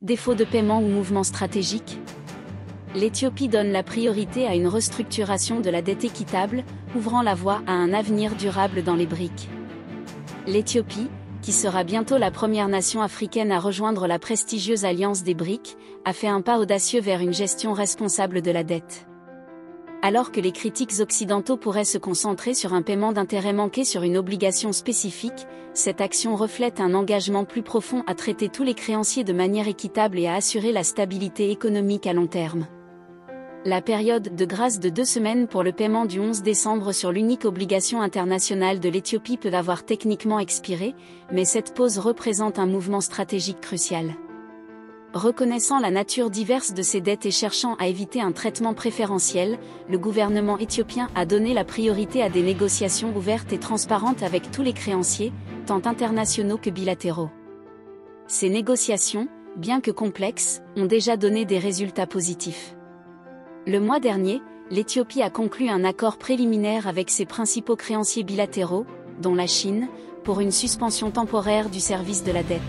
défaut de paiement ou mouvement stratégique? L'Éthiopie donne la priorité à une restructuration de la dette équitable, ouvrant la voie à un avenir durable dans les BRICS. L'Éthiopie, qui sera bientôt la première nation africaine à rejoindre la prestigieuse alliance des BRICS, a fait un pas audacieux vers une gestion responsable de la dette. Alors que les critiques occidentaux pourraient se concentrer sur un paiement d'intérêt manqué sur une obligation spécifique, cette action reflète un engagement plus profond à traiter tous les créanciers de manière équitable et à assurer la stabilité économique à long terme. La période de grâce de 2 semaines pour le paiement du 11 décembre sur l'unique obligation internationale de l'Éthiopie peut avoir techniquement expiré, mais cette pause représente un mouvement stratégique crucial. Reconnaissant la nature diverse de ces dettes et cherchant à éviter un traitement préférentiel, le gouvernement éthiopien a donné la priorité à des négociations ouvertes et transparentes avec tous les créanciers, tant internationaux que bilatéraux. Ces négociations, bien que complexes, ont déjà donné des résultats positifs. Le mois dernier, l'Éthiopie a conclu un accord préliminaire avec ses principaux créanciers bilatéraux, dont la Chine, pour une suspension temporaire du service de la dette.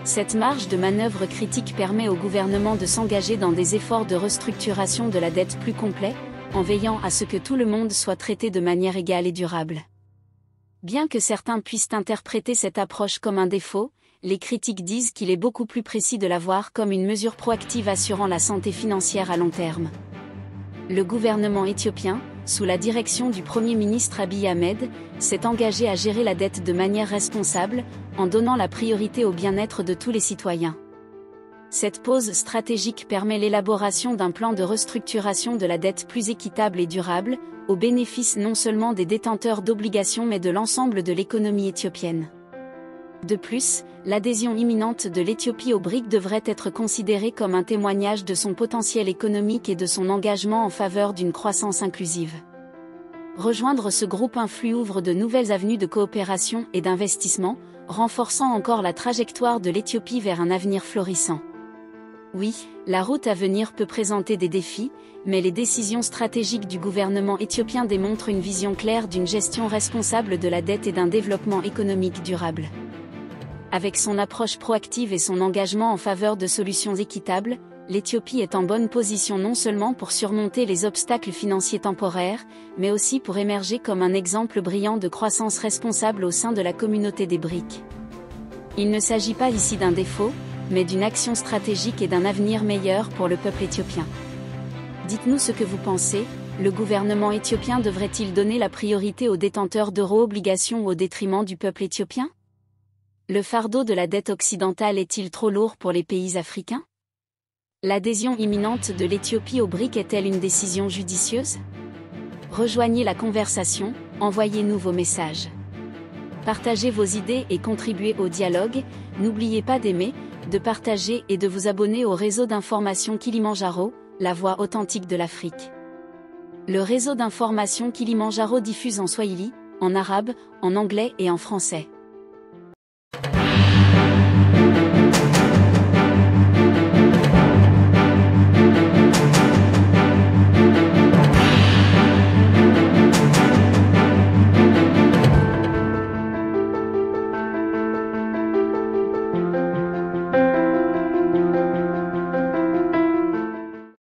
Cette marge de manœuvre critique permet au gouvernement de s'engager dans des efforts de restructuration de la dette plus complets, en veillant à ce que tout le monde soit traité de manière égale et durable. Bien que certains puissent interpréter cette approche comme un défaut, les critiques disent qu'il est beaucoup plus précis de la voir comme une mesure proactive assurant la santé financière à long terme. Le gouvernement éthiopien, sous la direction du Premier ministre Abiy Ahmed, s'est engagé à gérer la dette de manière responsable, en donnant la priorité au bien-être de tous les citoyens. Cette pause stratégique permet l'élaboration d'un plan de restructuration de la dette plus équitable et durable, au bénéfice non seulement des détenteurs d'obligations mais de l'ensemble de l'économie éthiopienne. De plus, l'adhésion imminente de l'Éthiopie au BRICS devrait être considérée comme un témoignage de son potentiel économique et de son engagement en faveur d'une croissance inclusive. Rejoindre ce groupe influx ouvre de nouvelles avenues de coopération et d'investissement, renforçant encore la trajectoire de l'Éthiopie vers un avenir florissant. Oui, la route à venir peut présenter des défis, mais les décisions stratégiques du gouvernement éthiopien démontrent une vision claire d'une gestion responsable de la dette et d'un développement économique durable. Avec son approche proactive et son engagement en faveur de solutions équitables, l'Éthiopie est en bonne position non seulement pour surmonter les obstacles financiers temporaires, mais aussi pour émerger comme un exemple brillant de croissance responsable au sein de la communauté des BRICS. Il ne s'agit pas ici d'un défaut, mais d'une action stratégique et d'un avenir meilleur pour le peuple éthiopien. Dites-nous ce que vous pensez, le gouvernement éthiopien devrait-il donner la priorité aux détenteurs d'euro-obligations au détriment du peuple éthiopien? Le fardeau de la dette occidentale est-il trop lourd pour les pays africains? L'adhésion imminente de l'Éthiopie au BRICS est-elle une décision judicieuse? Rejoignez la conversation, envoyez-nous vos messages. Partagez vos idées et contribuez au dialogue, n'oubliez pas d'aimer, de partager et de vous abonner au réseau d'information Kilimandjaro, la voix authentique de l'Afrique. Le réseau d'information Kilimandjaro diffuse en swahili, en arabe, en anglais et en français.